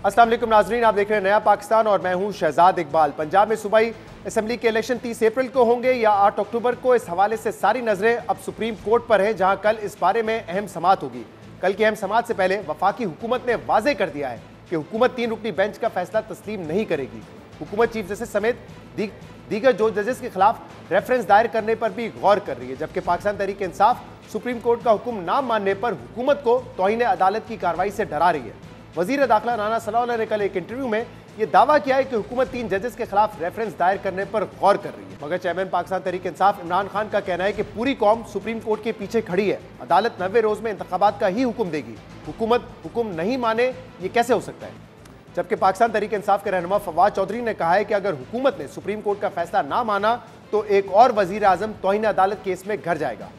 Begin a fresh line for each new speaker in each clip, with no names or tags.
अस्सलाम वालेकुम नाजरीन, आप देख रहे हैं नया पाकिस्तान और मैं हूं शहजाद इकबाल। पंजाब में सूबाई असेंबली के इलेक्शन 30 अप्रैल को होंगे या 8 अक्टूबर को, इस हवाले से सारी नजरें अब सुप्रीम कोर्ट पर है, जहां कल इस बारे में अहम समाअत होगी। कल की अहम समाअत से पहले वफाकी हुकूमत ने वाजे कर दिया है कि हुकूमत 3 रुकनी बेंच का फैसला तस्लीम नहीं करेगी। हुकूमत चीफ जस्टिस समेत दीगर जो जजेस के खिलाफ रेफरेंस दायर करने पर भी गौर कर रही है, जबकि पाकिस्तान तहरीक इंसाफ सुप्रीम कोर्ट का हुक्म ना मानने पर हुकूमत को तौहीन अदालत की कार्रवाई से डरा रही है। वजीर दाखिला राना सलाउल्लाह ने कल एक इंटरव्यू में यह दावा किया है कि हुकूमत 3 जजेस के खिलाफ रेफरेंस दायर करने पर गौर कर रही है। मगर चेयरमैन पाकिस्तान तहरीक इंसाफ इमरान खान का कहना है कि पूरी कौम सुप्रीम कोर्ट के पीछे खड़ी है, अदालत 90 रोज में इंतखाबात का ही हुक्म देगी, हुकूमत हुक्म नहीं माने ये कैसे हो सकता है। जबकि पाकिस्तान तहरीक इंसाफ के रहनुमा फवाद चौधरी ने कहा है कि अगर हुकूमत ने सुप्रीम कोर्ट का फैसला ना माना तो एक और वजीर आजम तौहीन अदालत केस में घर जाएगा।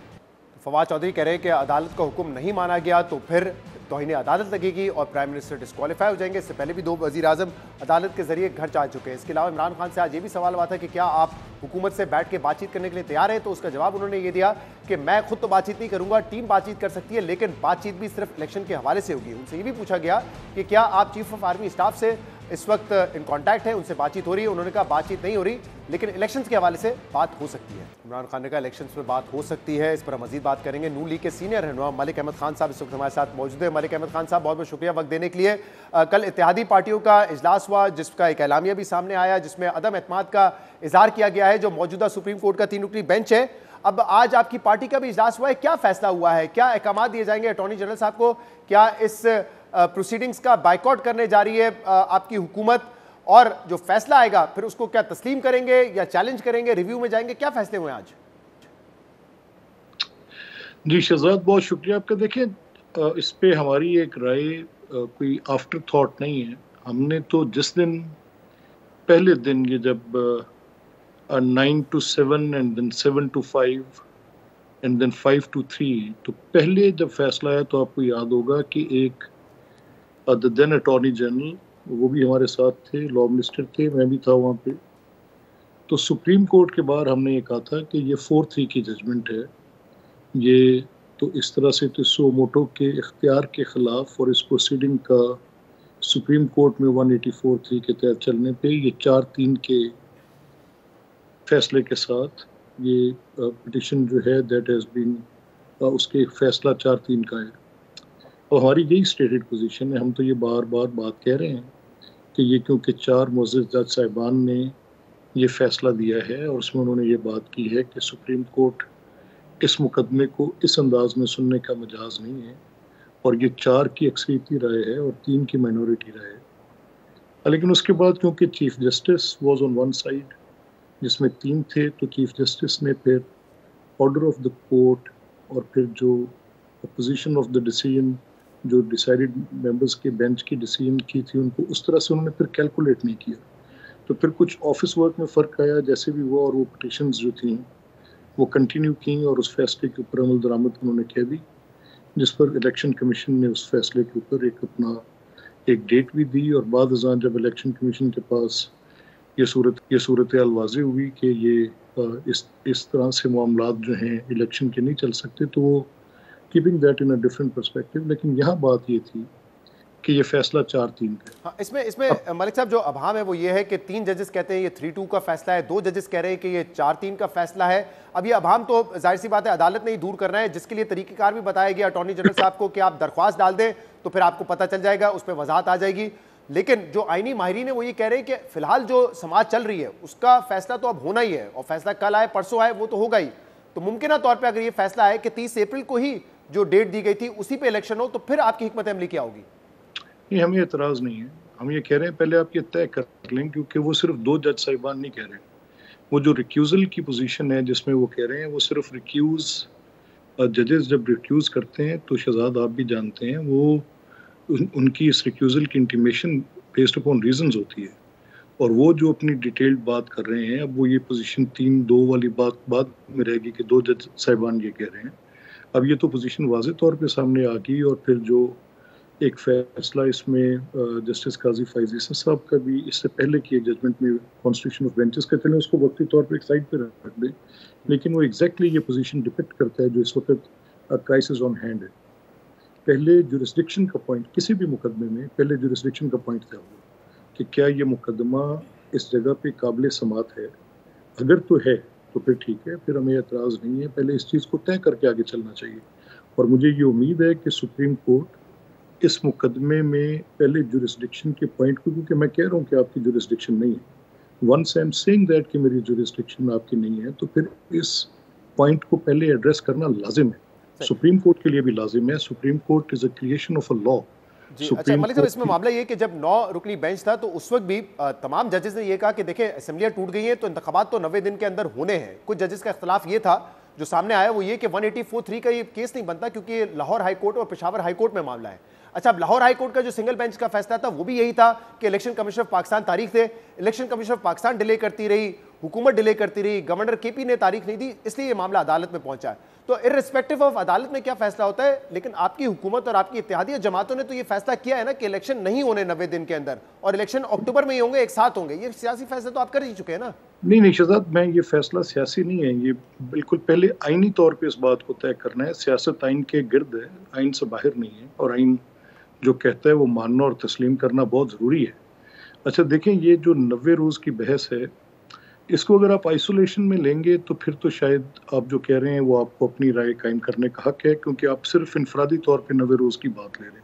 फवाद चौधरी कह रहे हैं कि अदालत का हुक्म नहीं माना गया तो फिर तौहीन अदालत लगेगी और प्राइम मिनिस्टर डिस्क्वालीफाई हो जाएंगे। इससे पहले भी 2 वजीर आजम अदालत के जरिए घर जा चुके हैं। इसके अलावा इमरान खान से आज ये भी सवाल हुआ था कि क्या आप हुकूमत से बैठ के बातचीत करने के लिए तैयार हैं, तो उसका जवाब उन्होंने ये दिया कि मैं खुद तो बातचीत नहीं करूंगा, टीम बातचीत कर सकती है, लेकिन बातचीत भी सिर्फ इलेक्शन के हवाले से होगी। उनसे ये भी पूछा गया कि क्या आप चीफ ऑफ आर्मी स्टाफ से इस वक्त इन कॉन्टैक्ट है, उनसे बातचीत हो रही है। उन्होंने कहा बातचीत नहीं हो रही, लेकिन इलेक्शंस के हवाले से बात हो सकती है। इमरान खान ने कहा इलेक्शंस में बात हो सकती है। इस पर मजीद बात करेंगे। नून लीग के सीनियर रहनुमा मलिक अहमद खान साहब इस वक्त हमारे साथ मौजूद है। मलिक अहमद खान साहब, बहुत बहुत शुक्रिया वक्त देने के लिए। कल इत्तेहादी पार्टियों का इजलास हुआ, जिसका एक एलामिया भी सामने आया, जिसमें अदम एतमाद का इजहार किया गया है जो मौजूदा सुप्रीम कोर्ट का 3 रुकनी बेंच है। अब आज आपकी पार्टी का भी इजलास हुआ है, क्या फैसला हुआ है, क्या अहकाम दिए जाएंगे अटॉर्नी जनरल साहब को, क्या इस प्रोसीडिंग्स का बाइकआउट करने जा रही है आपकी हुकूमत, और जो फैसला आएगा फिर उसको क्या तस्लीम करेंगे या चैलेंज करेंगे, रिव्यू में जाएंगे, क्या फैसले हुए आज?
जी शहजाद, बहुत शुक्रिया आपका। देखिए, इस पे हमारी एक राय कोई आफ्टर थॉट नहीं है। हमने तो जिस दिन पहले दिन ये जब 9 to 7 and then 7 to 5 and then 5 to 3, तो पहले जब फैसला आया तो आपको याद होगा कि एक द देन अटॉर्नी जनरल, वो भी हमारे साथ थे, लॉ मिनिस्टर थे, मैं भी था वहाँ पे। तो सुप्रीम कोर्ट के बाहर हमने ये कहा था कि ये 4-3 की जजमेंट है, ये तो इस तरह से तो सो मोटो के इख्तियार के ख़िलाफ़ और इस प्रोसीडिंग का सुप्रीम कोर्ट में 184(3) के तहत चलने पे ये 4-3 के फैसले के साथ ये पिटिशन जो है दैट हैज़ बीन, उसके फैसला 4-3 का है। और हमारी यही स्टेटेड पोजीशन है। हम तो ये बार बार बात कह रहे हैं कि ये क्योंकि 4 मुअज़्ज़ज़ जज साहिबान ने ये फ़ैसला दिया है और उसमें उन्होंने ये बात की है कि सुप्रीम कोर्ट इस मुकदमे को इस अंदाज में सुनने का मजाज नहीं है, और ये 4 की अक्सरियती राय है और 3 की माइनॉरिटी राय है। लेकिन उसके बाद क्योंकि chief justice was on one side, जिसमें 3 थे, तो चीफ जस्टिस ने फिर ऑर्डर ऑफ द कोर्ट और फिर जो पोजीशन ऑफ द डिसीजन, जो डिसाइडेड मेंबर्स के बेंच की डिसीजन की थी, उनको उस तरह से उन्होंने फिर कैलकुलेट नहीं किया। तो फिर कुछ ऑफिस वर्क में फ़र्क आया जैसे भी हुआ, और वो पिटिशंस जो थी वो कंटिन्यू की और उस फैसले के ऊपर अमल दरामद उन्होंने कह दी, जिस पर इलेक्शन कमीशन ने उस फैसले के ऊपर एक डेट भी दी। और बाद अज़ां जब इलेक्शन कमीशन के पास ये सूरत हाल वाज़ेह हुई कि ये इस तरह से मामलात जो हैं इलेक्शन के नहीं चल सकते, तो वो keeping that in a different perspective. लेकिन यहाँ बात ये थी कि ये फैसला 4-3 का है।
हाँ, इसमें मलिक साहब जो अभाम है वो ये है कि 3 जजेस कहते हैं ये 3-2 का फैसला है, 2 जजेस कह रहे हैं कि ये 4-3 का फैसला है। अब ये अभाम तो जाहिर सी बात है अदालत ने ही दूर करना है, जिसके लिए तरीक़ेकार भी बताया गया अटॉर्नी जनरल साहब को कि आप दरख्वास्त डाल दें तो फिर आपको पता चल जाएगा, उस पर वजाहत आ जाएगी। लेकिन जो आईनी माहिरीन है वो ये कह रहे हैं कि फिलहाल जो समाज चल रही है उसका फैसला तो अब होना ही है, और फैसला कल आए परसों आए वो तो होगा ही। तो मुमकिन तौर पर अगर ये फैसला है कि 30 अप्रैल को ही जो डेट दी गई थी उसी पे इलेक्शन हो, तो फिर आपकी हिकमत अमली क्या होगी?
नहीं, हमें एतराज़ नहीं है। हम ये कह रहे हैं पहले आप ये तय कर लें, क्योंकि वो सिर्फ 2 जज साहिबान नहीं कह रहे। वो जो रिक्यूज़ल की पोजीशन है जिसमें वो कह रहे हैं, वो सिर्फ जजेस जब रिक्यूज़ करते हैं तो शहजाद आप भी जानते हैं, वो उनकी इस रिक्यूज़ल की इंटीमेशन बेस्ड अपॉन रीजंस होती है, और वो जो अपनी डिटेल्ड बात कर रहे हैं, अब वो ये पोजीशन 3-2 वाली बात बाद में रहेगी कि 2 जज साहिबान ये कह रहे हैं। अब ये तो पोजीशन वाज़ेह तौर पे सामने आ गई, और फिर जो एक फैसला इसमें जस्टिस काजी फैज़ी साहब का भी इससे पहले की एक जजमेंट में कॉन्स्टिट्यूशन ऑफ बेंचेस का, चलें उसको वक्ती तौर पे एक साइड पे रख दें, लेकिन वो एग्जैक्टली ये पोजीशन डिपिक्ट करता है जो इस वक्त क्राइसिस ऑन हैंड है। पहले जुरिस्डिक्शन का पॉइंट, किसी भी मुकदमे में पहले जुरिस्डिक्शन का पॉइंट तय होगा कि क्या ये मुकदमा इस जगह पे काबिल समात है। अगर तो है तो फिर ठीक है, फिर हमें एतराज़ नहीं है, पहले इस चीज़ को तय करके आगे चलना चाहिए। और मुझे ये उम्मीद है कि सुप्रीम कोर्ट इस मुकदमे में पहले जुरिस्डिक्शन के पॉइंट को, क्योंकि मैं कह रहा हूँ कि आपकी जुरिस्डिक्शन नहीं है, once I am saying that कि मेरी जुरिस्डिक्शन आपकी नहीं है, तो फिर इस पॉइंट को पहले एड्रेस करना लाजिम है। सुप्रीम कोर्ट के लिए भी लाजिम है। Supreme court is a creation of a law.
जी अच्छा मलिक साहब, इसमें मामला ये कि जब 9 रुकनी बेंच था तो उस वक्त भी तमाम जजेस ने ये कहा कि देखिए असेंबलियां टूट गई हैं तो इंतखाबात तो 90 दिन के अंदर होने हैं। कुछ जजेस का इख्तलाफ ये था जो सामने आया वो ये कि 184(3) का ये केस नहीं बनता क्योंकि लाहौर हाई कोर्ट और पेशावर हाई कोर्ट में मामला है। अच्छा, अब लाहौर हाई कोर्ट का जो सिंगल बेंच का फैसला था वो भी यही था कि इलेक्शन कमीशन ऑफ पाकिस्तान तारीख दे। Election commission of Pakistan delay करती रही, हुकूमत डिले करती रही, गवर्नर केपी ने तारीख नहीं दी, इसलिए ये मामला अदालत में पहुंचा है। तो इर्रिस्पेक्टिव ऑफ अदालत में क्या फैसला होता है, लेकिन आपकी हुकूमत और आपकी इत्तेहादिया जमातों ने तो ये फैसला किया है ना कि इलेक्शन नहीं होने 90 दिन के अंदर और इलेक्शन अक्टूबर में ही होंगे, एक साथ होंगे। ये सियासी फैसला तो आप कर ही चुके हैं ना।
नहीं शहजाद, मैं ये फैसला सियासी नहीं है, ये बिल्कुल पहले आईनी तौर पे इस बात को तय करना है। सियासत आइन के गिर्द है, आइन से बाहर नहीं है, और आइन जो कहता है वो मानना और तस्लीम करना बहुत ज़रूरी है। अच्छा देखें, ये जो 90 रोज़ की बहस है, इसको अगर आप आइसोलेशन में लेंगे तो फिर तो शायद आप जो कह रहे हैं वो आपको अपनी राय कायम करने का हक है, क्योंकि आप सिर्फ इनफरादी तौर पे 90 रोज़ की बात ले रहे हैं।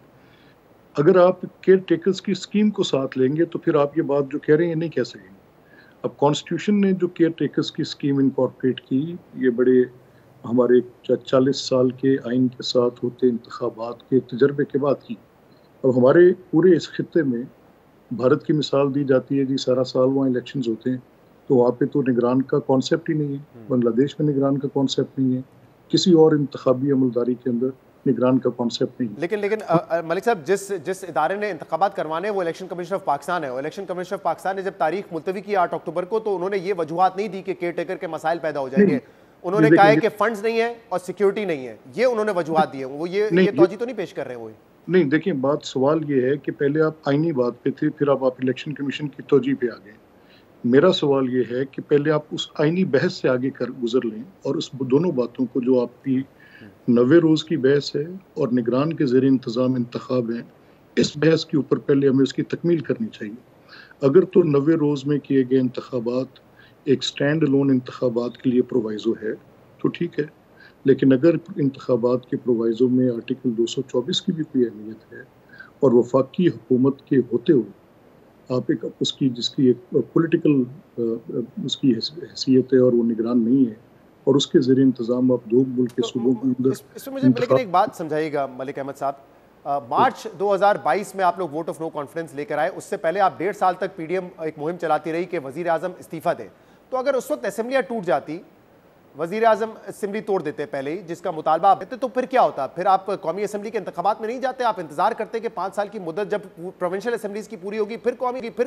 अगर आप केयर टेकर्स की स्कीम को साथ लेंगे तो फिर आप ये बात जो कह रहे हैं ये नहीं कह सकेंगे। अब कॉन्स्टिट्यूशन ने जो केयर टेकर्स की स्कीम इनकॉर्पोरेट की, ये बड़े हमारे 40 साल के आइन के साथ होते इंतखाबात के तजर्बे के बाद की। अब हमारे पूरे इस खित्ते में भारत की मिसाल दी जाती है जी, सारा साल वहाँ इलेक्शंस होते हैं, तो वहाँ पे तो निगरान का कॉन्सेप्ट ही नहीं है। बांग्लादेश में निगरान का कॉन्सेप्ट नहीं है, किसी और इंतखाबी अमलदारी के अंदर निगरान का कॉन्सेप्ट नहीं है।
लेकिन मलिक साहब, जिस इदारे ने इंतखाबात करवाने वो इलेक्शन कमीशन ऑफ पाकिस्तान है। और इलेक्शन कमीशन ऑफ पाकिस्तान ने जब तारीख मुलतवी की 8 अक्टूबर को, तो उन्होंने ये वजूहात नहीं दी कि केयर टेकर के मसाइल पैदा हो जाएंगे। उन्होंने कहा है कि फंड्स नहीं है और सिक्योरिटी नहीं है, ये उन्होंने वजूहात दी है। वो ये तौजी तो नहीं पेश कर रहे हैं वो।
नहीं देखिए, बात सवाल ये है कि पहले आप आईनी बात पे थे, फिर आप इलेक्शन कमीशन की तौजी पे आ गए। मेरा सवाल ये है कि पहले आप उस आईनी बहस से आगे कर गुजर लें, और उस दोनों बातों को, जो आपकी 90 रोज़ की बहस है और निगरान के ज़रिए इंतज़ाम इंतखाब हैं, इस बहस के ऊपर पहले हमें उसकी तकमील करनी चाहिए। अगर तो 90 रोज़ में किए गए इंतखाबात एक स्टैंड अलोन इंतखाबात के लिए प्रोवाइज़ो है तो ठीक है, लेकिन अगर इंतखाबात के प्रोवाइज़ो में आर्टिकल 224 की भी कोई अहमियत है और वफाकी हुकूमत के होते हुए आप एक उसकी जिसकी एक पॉलिटिकल उसकी हैसियत है और वो निगरान नहीं है, और उसके ज़रिए इंतज़ाम आप दो मुल्क के सूबों के अंदर।
इसमें मुझे लेकिन एक बात समझाइएगा मलिक अहमद साहब, मार्च 2022 में आप लोग वोट ऑफ नो कॉन्फ्रेंस लेकर आए। उससे पहले आप 1.5 साल तक पीडीएम एक मुहिम चलाती रही कि वजीर आजम इस्तीफा दे। तो अगर उस वक्त असेंबलियां टूट जाती, वजीर आजम असेंबली तोड़ देते पहले ही, जिसका मुतालबा आप देते, तो फिर क्या होता? फिर आप कौमी असेंबली के इंतखाबात में नहीं जाते, आप इंतजार करते कि 5 साल की मुद्दत जब प्रोविंशियल असेंबलीज की पूरी होगी फिर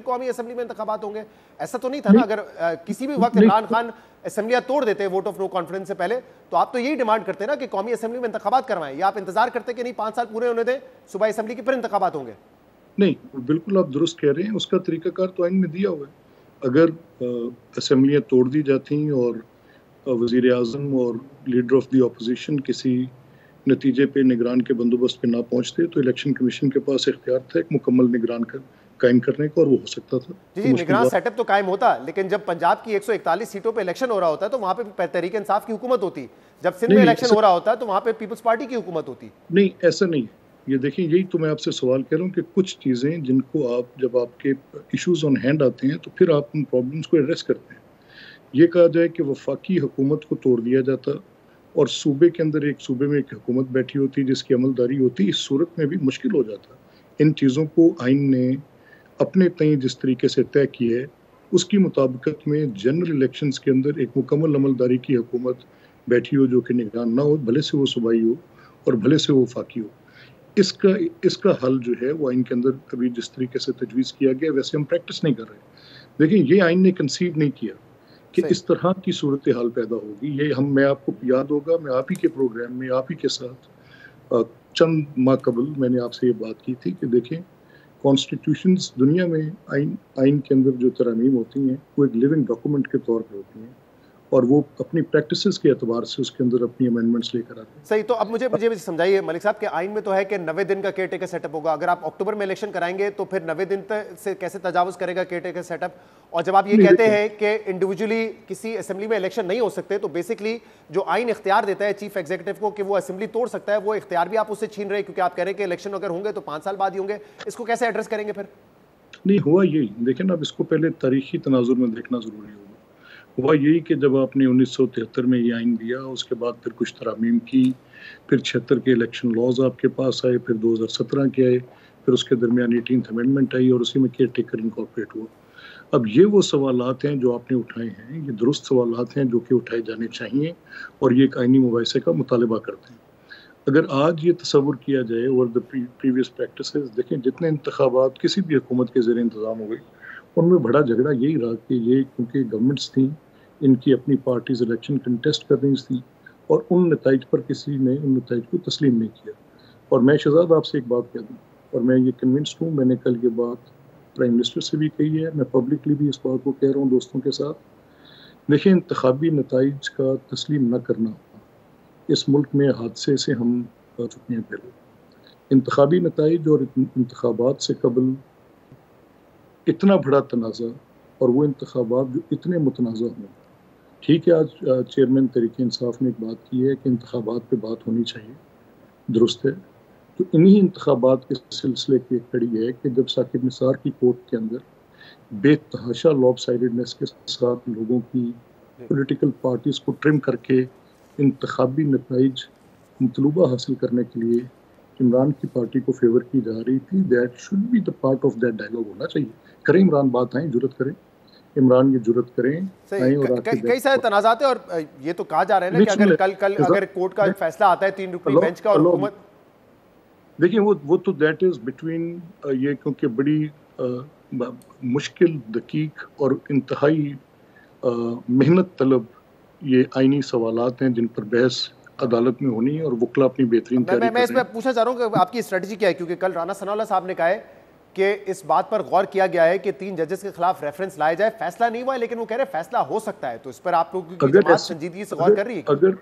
कौमी असेंबली में इंतखाबात होंगे। ऐसा तो नहीं था ना? अगर किसी भी वक्त इमरान खान असेंबलियां तोड़ देते वोट ऑफ नो कॉन्फ्रेंस से पहले, तो आप तो यही डिमांड करते ना कि कौमी असेंबली में इंतखाबात करवाएं, या आप इंतजार करते कि नहीं 5 साल पूरे होने दें, सुबह असेंबली के फिर इंतखाबात होंगे?
नहीं, बिल्कुल आप दुरुस्त कह रहे हैं, उसका तरीकाकार तो आइन में दिया हुआ है। अगर असेंबलियां तोड़ दी जाती और वज़ीर आज़म और लीडर ऑफ द अपोजिशन किसी नतीजे पे निगरान के बंदोबस्त पे ना पहुंचते, तो इलेक्शन कमीशन के पास इख्तियार था एक मुकम्मल निगरान का कायम करने का, और वो हो सकता था।
जी, निगरान सेटअप तो कायम होता, लेकिन जब पंजाब की 141 सीटों पे इलेक्शन हो रहा होता है तो वहां पे तहरीक इंसाफ की हुकूमत होती, जब सिंध में इलेक्शन हो रहा होता है तो वहां पे पीपल्स पार्टी की हुकूमत होती।
नहीं, ऐसा नहीं है। ये देखिए, यही तो मैं आपसे सवाल कर रहा हूँ कि कुछ चीज़ें जिनको आप, जब आपके इशूज़ ऑन हैंड आते हैं तो फिर आप उन प्रॉब्लम्स को एड्रेस करते हैं। ये कहा जाए कि वफाकी हुकूमत को तोड़ दिया जाता और सूबे के अंदर एक सूबे में एक हुकूमत बैठी होती जिसकी अमलदारी होती, इस सूरत में भी मुश्किल हो जाता। इन चीज़ों को आइन ने अपने तय जिस तरीके से तय किया है उसकी मुताबिकत में जनरल इलेक्शंस के अंदर एक मुकम्मल अमलदारी की हुकूमत बैठी हो जो कि निगरान ना हो, भले से वो सूबाई हो और भले से वो वफाकी हो। इसका हल जो है वो आइन के अंदर अभी जिस तरीके से तजवीज़ किया गया वैसे हम प्रैक्टिस नहीं कर रहे। देखिए, ये आइन ने कंसीव नहीं किया कि इस तरह की सूरत हाल पैदा होगी। ये मैं आपको याद होगा, मैं आप ही के प्रोग्राम में आप ही के साथ चंद माह कबल मैंने आपसे ये बात की थी कि देखें, कॉन्स्टिट्यूशंस दुनिया में आइन के अंदर जो तरमीम होती हैं वो एक लिविंग डॉक्यूमेंट के तौर पर होती हैं, और वो अपनी प्रैक्टिसेस के एतबार से उसके अंदर अपनी अमेंडमेंट्स लेकर आते हैं।
सही। तो अब मुझे मुझे समझाइए मलिक साहब के आइन में तो है कि 90 दिन का केयर टेकर सेटअप होगा। अगर आप अक्टूबर में इलेक्शन कराएंगे तो फिर 90 दिन तक से कैसे तजावुज करेगा केयर टेकर सेटअप? और जब आप ये कहते हैं कि इंडिविजुअली किसी असेंबली में इलेक्शन नहीं हो सकते, तो बेसिकली जो आइन इख्तियार देता है चीफ एग्जीक्यूटिव को कि वो असेंबली तोड़ सकता है, वो इख्तियार भी आप उससे छीन रहे हैं, क्योंकि आप कह रहे हैं कि इलेक्शन अगर होंगे तो 5 साल बाद ही होंगे। इसको कैसे एड्रेस करेंगे फिर?
नहीं, हुआ यही, देखिए ना, अब इसको पहले तारीखी तनाजुर में देखना जरूरी होगा। हुआ यही कि जब आपने 1973 में ये आइन दिया, उसके बाद फिर कुछ तरामीम की, फिर 76 के इलेक्शन लॉज आपके पास आए, फिर 2017 के आए, फिर उसके दरमियान 18th अमेंडमेंट आई और उसी में केयर टेकर इनकॉर्पोरेट हुआ। अब ये वो सवालात हैं जो आपने उठाए हैं, ये दुरुस्त सवालात हैं जो कि उठाए जाने चाहिए और ये एक आइनी मुबाहिसे का मुतालबा करते हैं। अगर आज ये तस्वुर किया जाए ओवर द प्रीवियस प्रैक्टिसेस, देखें जितने इंतखाबात किसी भी हुकूमत के ज़रिए इंतज़ाम हो गए, उनमें बड़ा झगड़ा यही रहा कि ये क्योंकि गवर्नमेंट्स थी, इनकी अपनी पार्टीज इलेक्शन कंटेस्ट कर रही थी और उन नताइज पर किसी ने उन नताइज को तस्लीम नहीं किया। और मैं शहजाद आपसे एक बात कह दूँ, और मैं ये कन्विंस्ड हूँ, मैंने कल ये बात प्राइम मिनिस्टर से भी कही है, मैं पब्लिकली भी इस बात को कह रहा हूँ दोस्तों के साथ। देखिए, इंतखाबी नताइज का तस्लीम न करना इस मुल्क में हादसे से हम आ चुके हैं। पहले इंतखाबी नताइज और इंतखाबात से कबल इतना बड़ा तनाज़ा और वो इंतखाबात जो इतने मुतनाज़ा हों, ठीक है, आज चेयरमैन तहरीक इंसाफ ने एक बात की है कि इंतखाबात पे बात होनी चाहिए, दुरुस्त है। तो इन्हीं इंतखाबात के सिलसिले की एक कड़ी है कि जब साकिब निसार की कोर्ट के अंदर बेतहाशा लॉपसाइडेडनेस के साथ लोगों की पॉलिटिकल पार्टीज को ट्रिम करके इंतखाबी नताइज मतलूबा हासिल करने के लिए इमरान की पार्टी को फेवर की जा रही थी, that should be the part of that dialogue होना चाहिए। करें इमरान बात, आए जुरत करें, इमरान ये जुरत करें।
कई सारे तनाज़ात है और ये तो कहा जा रहा है ना कि अगर कल अगर कोर्ट का फैसला आता है 3 रुकनी बेंच का और हुकूमत,
देखिए वो तो दैट इज बिटवीन ये, क्योंकि बड़ी मुश्किल, दकीक और इंतहाई मेहनत तलब ये आईनी सवालात हैं जिन पर बहस अदालत में होनी है और वकला अपनी बेहतरीन तैयारी कर रहे हैं।
मैं इसमें पूछना चाह रहा हूँ कि आपकी स्ट्रेटजी क्या है, क्योंकि कल राना सनाउल्लाह साहब ने कहा है कि इस बात पर गौर किया गया है कि 3 जजेस के खिलाफ रेफरेंस लाया जाए, फैसला नहीं हुआ है लेकिन वो कह रहे हैं फैसला हो सकता है। तो इस पर आप लोगों की जमात संजीदगी से गौर कर रही है?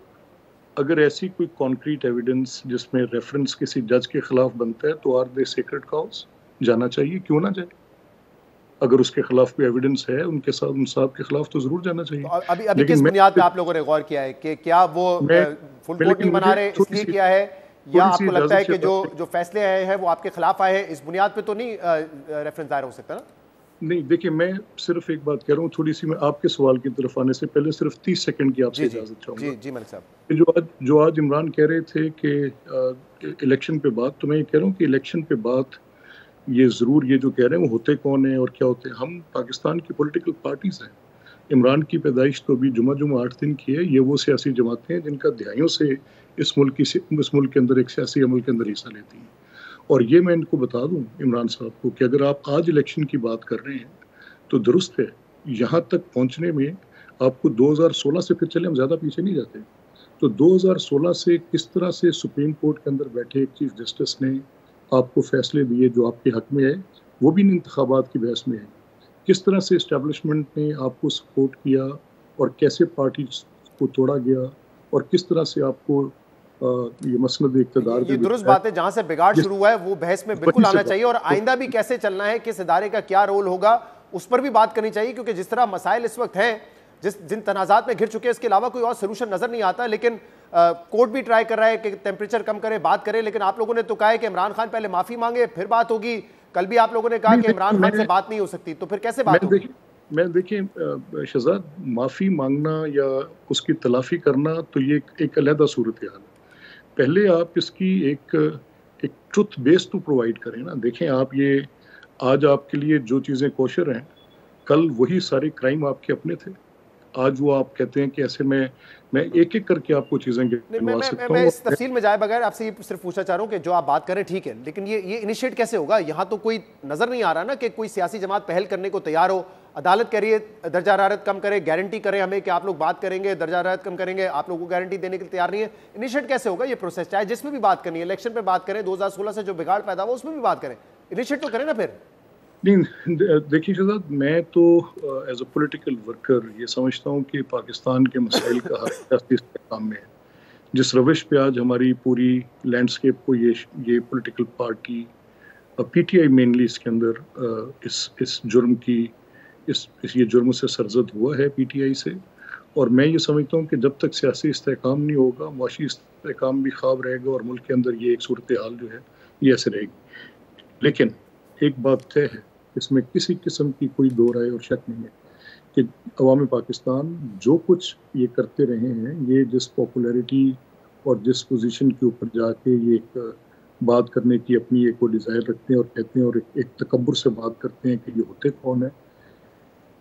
अगर ऐसी कोई कॉन्क्रीट एविडेंस जिसमें रेफरेंस किसी जज के खिलाफ बनता है तो आर दे सेक्रेड काउज, जाना चाहिए, क्यों ना जाए। अगर उसके खिलाफ कोई एविडेंस है उनके साथ, उन साहब के खिलाफ तो जरूर जाना चाहिए।
तो अभी किस बुनियाद पे आप लोगों ने गौर किया है कि क्या वो फुल कोर्ट नहीं बना रहे इसलिए किया है, या आपको लगता है कि जो फैसले आए हैं वो आपके खिलाफ आए हैं, इस बुनियाद पे तो नहीं रेफरेंस दायर हो सकता ना?
नहीं, देखिए, मैं सिर्फ एक बात कह रहा हूँ, थोड़ी सी मैं आपके सवाल की तरफ आने से पहले सिर्फ 30 सेकंड की आपसे इजाजत चाहूँगा।
जी मलिक साहब,
जो आज इमरान कह रहे थे कि इलेक्शन पे बात, तो मैं ये कह रहा हूँ कि इलेक्शन पे बात ये ज़रूर, ये जो कह रहे हैं वो होते कौन है और क्या होते हैं, हम पाकिस्तान की पॉलिटिकल पार्टीज हैं। इमरान की पैदाइश तो अभी जुमा 8 दिन की है। ये वो सियासी जमातें हैं जिनका दहाइयों से इस मुल्क के अंदर एक सियासी अमल के अंदर हिस्सा लेती हैं। और ये मैं इनको बता दूं इमरान साहब को कि अगर आप आज इलेक्शन की बात कर रहे हैं तो दुरुस्त है, यहाँ तक पहुँचने में आपको 2016 से, फिर चले हम ज़्यादा पीछे नहीं जाते, तो 2016 से किस तरह से सुप्रीम कोर्ट के अंदर बैठे एक चीफ जस्टिस ने आपको फैसले दिए जो आपके हक में है, वो भी इन इंतखाबात की बहस में है। किस तरह से इस्टेब्लिशमेंट ने आपको सपोर्ट किया और कैसे पार्टी को तोड़ा गया और किस तरह से आपको ये मसनद इक़्तिदार,
ये दुरुस्त बात है। जहां से बिगाड़ शुरू हुआ है वो बहस में बिल्कुल आना चाहिए और आइंदा भी कैसे चलना है, किस इदारे का क्या रोल होगा, उस पर भी बात करनी चाहिए, क्योंकि जिस तरह मसाइल इस वक्त हैं, जिन तनाज़ात में घिर चुके हैं, इसके अलावा कोई और सोल्यूशन नजर नहीं आता। लेकिन कोर्ट भी ट्राई कर रहा है कि टेम्परेचर कम करे, बात करे, लेकिन आप लोगों ने तो कहा है कि इमरान खान पहले माफी मांगे फिर बात होगी। कल भी आप लोगों ने कहा कि इमरान खान से बात नहीं हो सकती, तो फिर कैसे बात होगी?
देखिए शहजाद, माफी मांगना या उसकी तलाफी करना तो ये एक अलहदा सूरत हाल है। पहले आप इसकी एक ट्रुथ बेस तो प्रोवाइड करें ना। देखें, आप ये आज आपके लिए जो चीज़ें कोशर हैं, कल वही सारे क्राइम आपके अपने थे। आज वो आप कहते हैं कि ऐसे में मैं एक एक करके आपको चीज़ें गिनवा सकता हूं।
मैं इस तफसील में जाए बगैर आपसे ये सिर्फ पूछना चाह रहा हूँ कि जो आप बात करें ठीक है, लेकिन ये इनिशिएट कैसे होगा? यहाँ तो कोई नजर नहीं आ रहा ना कि कोई सियासी जमात पहल करने को तैयार हो। अदालत कह रही है दर्जा हरारत कम करे, गारंटी करें हमें कि आप लोग बात करेंगे, दर्जा हरारत कम करेंगे, आप लोगों को गारंटी देने के लिए तैयार नहीं है। इनिशिएट कैसे होगा ये प्रोसेस? चाहे जिसमें भी बात करनी है, इलेक्शन पे बात करें, 2016 से जो बिगाड़ पैदा हुआ उसमें भी बात करें, इनिशिएट तो करें ना फिर।
नहीं, देखिए शहजाद, मैं तो एज अ पॉलिटिकल वर्कर ये समझता हूँ कि पाकिस्तान के मसाइल का हल सियासी इस्तेहकाम में है। जिस रविश पे आज हमारी पूरी लैंडस्केप को ये पॉलिटिकल पार्टी पीटीआई मेनली इसके अंदर इस जुर्म की इस ये जुर्म से सरजद हुआ है पीटीआई से। और मैं ये समझता हूँ कि जब तक सियासी इस्तेहकाम नहीं होगा, मुआशी इस्तेहकाम भी ख्वाब रहेगा और मुल्क के अंदर ये एक सूरत हाल जो है ये ऐसे रहेगी। लेकिन एक बात तय है, इसमें किसी किस्म की कोई दो राय और शक नहीं है कि अवाम पाकिस्तान जो कुछ ये करते रहे हैं, ये जिस पॉपुलैरिटी और जिस पोजीशन के ऊपर जाके ये एक बात करने की अपनी एक वो डिज़ायर रखते हैं और कहते हैं और एक तकब्बुर से बात करते हैं कि ये होते कौन है,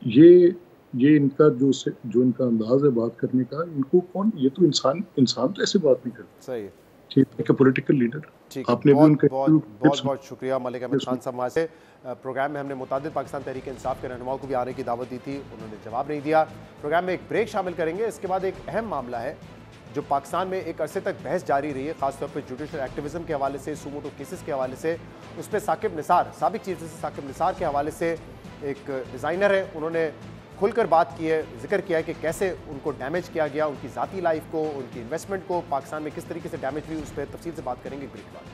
ये इनका जो इनका अंदाज है बात करने का, इनको कौन, ये तो इंसान तो ऐसे बात नहीं करता।
सही,
ठीक है, पॉलिटिकल लीडर।
आपने भी उनके बहुत शुक्रिया मलिक अहमद खान साहब। वहाँ से प्रोग्राम में हमने मुतादिद पाकिस्तान तहरीक इंसाफ के रहनुमाओं को भी आने की दावत दी थी, उन्होंने जवाब नहीं दिया। प्रोग्राम में एक ब्रेक शामिल करेंगे, इसके बाद एक अहम मामला है जो पाकिस्तान में एक अरसे तक बहस जारी रही है, खासतौर पर जुडिशल एक्टिविज्म के हवाले से, सुमोटो केसेस के हवाले से। उस पर साकिब निसार, साबिक चीफ जस्टिस साकिब निसार के हवाले से एक डिज़ाइनर है, उन्होंने खुलकर बात की है, जिक्र किया है कि कैसे उनको डैमेज किया गया, उनकी ज़ाती लाइफ को, उनकी इन्वेस्टमेंट को पाकिस्तान में किस तरीके से डैमेज हुई, उस पर तफसील से बात करेंगे ब्रेक बाद।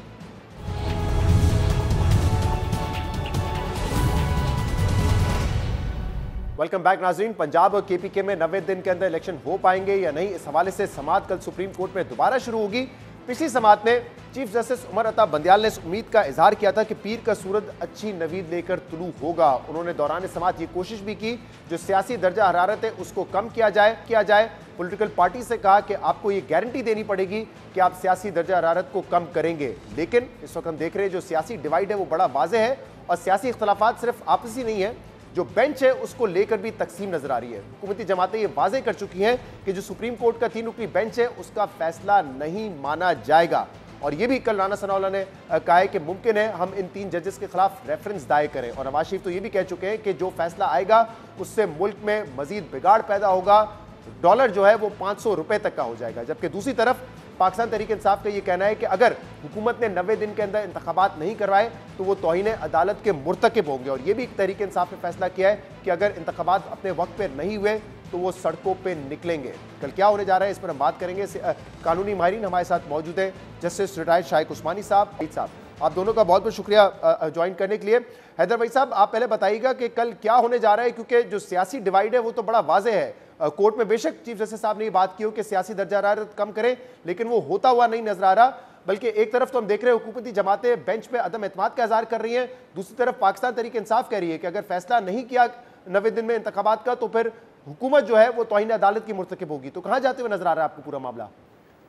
वेलकम बैक नाज़रीन। पंजाब और केपीके में 90 दिन के अंदर इलेक्शन हो पाएंगे या नहीं, इस हवाले से समाअत कल सुप्रीम कोर्ट में दोबारा शुरू होगी। पिछली समाअत में चीफ जस्टिस उमर अता बंदियाल ने इस उम्मीद का इजहार किया था कि पीर का सूरज अच्छी नवीद लेकर तुलू होगा। उन्होंने दौरान समाअत ये कोशिश भी की जो सियासी दर्जा हरारत है उसको कम किया जाए। पॉलिटिकल पार्टी से कहा कि आपको ये गारंटी देनी पड़ेगी कि आप सियासी दर्जा हरारत को कम करेंगे। लेकिन इस वक्त हम देख रहे हैं जो सियासी डिवाइड है वो बड़ा वाज़ेह है और सियासी इख्तलाफात सिर्फ आपसी नहीं है, जो बेंच है उसको लेकर भी तकसीम नजर आ रही है। हुकूमती जमातें ये वाजे कर चुकी हैं कि जो सुप्रीम कोर्ट का 3 रुकनी बेंच है उसका फैसला नहीं माना जाएगा। और ये भी कल राना सनाउल्लाह ने कहा है कि मुमकिन है हम इन 3 जजेस के खिलाफ रेफरेंस दायर करें। और नवाज शरीफ तो ये भी कह चुके हैं कि जो फैसला आएगा उससे मुल्क में मजीद बिगाड़ पैदा होगा, डॉलर जो है वो 500 रुपए तक का हो जाएगा। जबकि दूसरी तरफ पाकिस्तान तहरीक इंसाफ का ये कहना है कि अगर हुकूमत ने 90 दिन के अंदर इंतखाबात नहीं करवाए तो वो तौहीन अदालत के मुर्तकिब होंगे। और ये भी तहरीक इंसाफ ने फैसला किया है कि अगर इंतखाबात अपने वक्त पर नहीं हुए तो वो सड़कों पे निकलेंगे। कल क्या होने जा रहा है इस पर हम बात करेंगे। कानूनी माहिरीन हमारे साथ मौजूद है, जस्टिस रिटायर्ड शाइक उस्मानी साहब। आप दोनों का बहुत बहुत शुक्रिया ज्वाइन करने के लिए। हैदर भाई साहब, आप पहले बताइएगा कि कल क्या होने जा रहा है, क्योंकि जो सियासी डिवाइड है वो तो बड़ा वाज़ेह है। कोर्ट में बेशक चीफ जस्टिस साहब ने ये बात की हो कि सियासी दर्जा हरारत कम करें, लेकिन वो होता हुआ नहीं नजर आ रहा। बल्कि एक तरफ तो हम देख रहे हैं हुकूमती जमातें बेंच पे अदम एतमाद का इजहार कर रही हैं, दूसरी तरफ पाकिस्तान तहरीक इंसाफ कह रही है कि अगर फैसला नहीं किया 90 दिन में इंतखाबात का तो फिर हुकूमत जो है वो तौहीन अदालत की मुर्तकिब होगी। तो कहाँ जाते हुए नजर आ रहा है आपको पूरा मामला?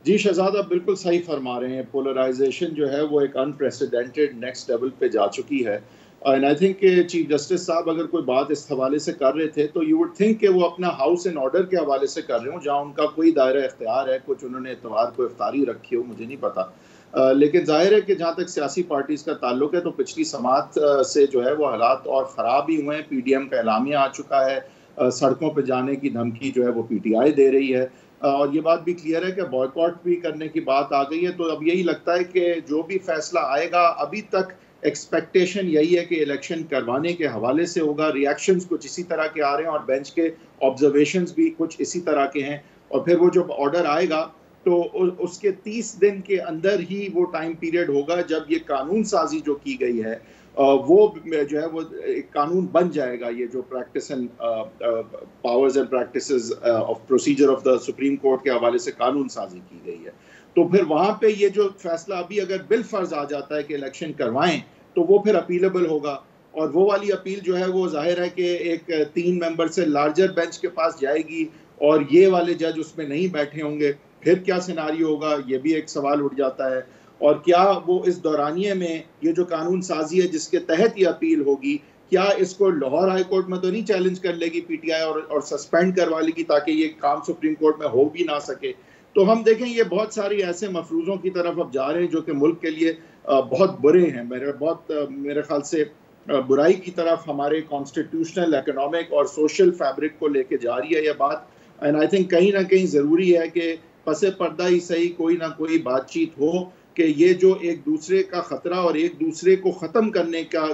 जी शहजाद, आप बिल्कुल सही फरमा रहे हैं। पोलराइजेशन जो है वो एक अनप्रेसिडेंटेड नेक्स्ट लेवल पे जा चुकी है। And I think chief justice साहब अगर कोई बात इस हवाले से कर रहे थे तो यू वुड थिंक कि वो अपना हाउस इन ऑर्डर के हवाले से कर रहे हो, जहाँ उनका कोई दायरा इख्तियार है। कुछ उन्होंने इतवार को इफ्तारी रखी हो, मुझे नहीं पता। लेकिन जाहिर है कि जहाँ तक सियासी पार्टीज का ताल्लुक है तो पिछली समाअत से जो है वो हालात और ख़राब ही हुए हैं। पीडीएम का एलामिया आ चुका है, सड़कों पर जाने की धमकी जो है वो पीटीआई दे रही है, और ये बात भी क्लियर है कि बॉयकॉट भी करने की बात आ गई है। तो अब यही लगता है कि जो भी फैसला आएगा, अभी तक एक्सपेक्टेशन यही है कि इलेक्शन करवाने के हवाले से होगा। रिएक्शंस कुछ इसी तरह के आ रहे हैं और बेंच के ऑब्जर्वेशंस भी कुछ इसी तरह के हैं। और फिर वो जब ऑर्डर आएगा तो उसके 30 दिन के अंदर ही वो टाइम पीरियड होगा जब ये कानून साजी जो की गई है वो जो है वो एक कानून बन जाएगा। ये जो practice and powers and practices of procedure of the supreme court के हवाले से कानून साजी की गई है, तो फिर वहां पे ये जो फैसला अभी अगर बिल फर्ज आ जाता है कि इलेक्शन करवाएं तो वो फिर अपीलेबल होगा। और वो वाली अपील जो है वो जाहिर है कि एक 3 मेंबर से लार्जर बेंच के पास जाएगी और ये वाले जज उसमें नहीं बैठे होंगे। फिर क्या सिनारियो होगा, ये भी एक सवाल उठ जाता है। और क्या वो इस दौरानिये में ये जो कानून साजी है जिसके तहत ये अपील होगी, क्या इसको लाहौर हाई कोर्ट में तो नहीं चैलेंज कर लेगी पीटीआई और सस्पेंड करवा लेगी ताकि ये काम सुप्रीम कोर्ट में हो भी ना सके। तो हम देखें ये बहुत सारी ऐसे मफरूज़ों की तरफ अब जा रहे हैं जो कि मुल्क के लिए बहुत बुरे हैं। मेरे ख्याल से बुराई की तरफ हमारे कॉन्स्टिट्यूशनल, इकोनॉमिक और सोशल फैब्रिक को लेके जा रही है यह बात। एंड आई थिंक कहीं ना कहीं ज़रूरी है कि पसे पर्दा ही सही कोई ना कोई बातचीत हो कि ये जो एक दूसरे का खतरा और एक दूसरे को ख़त्म करने का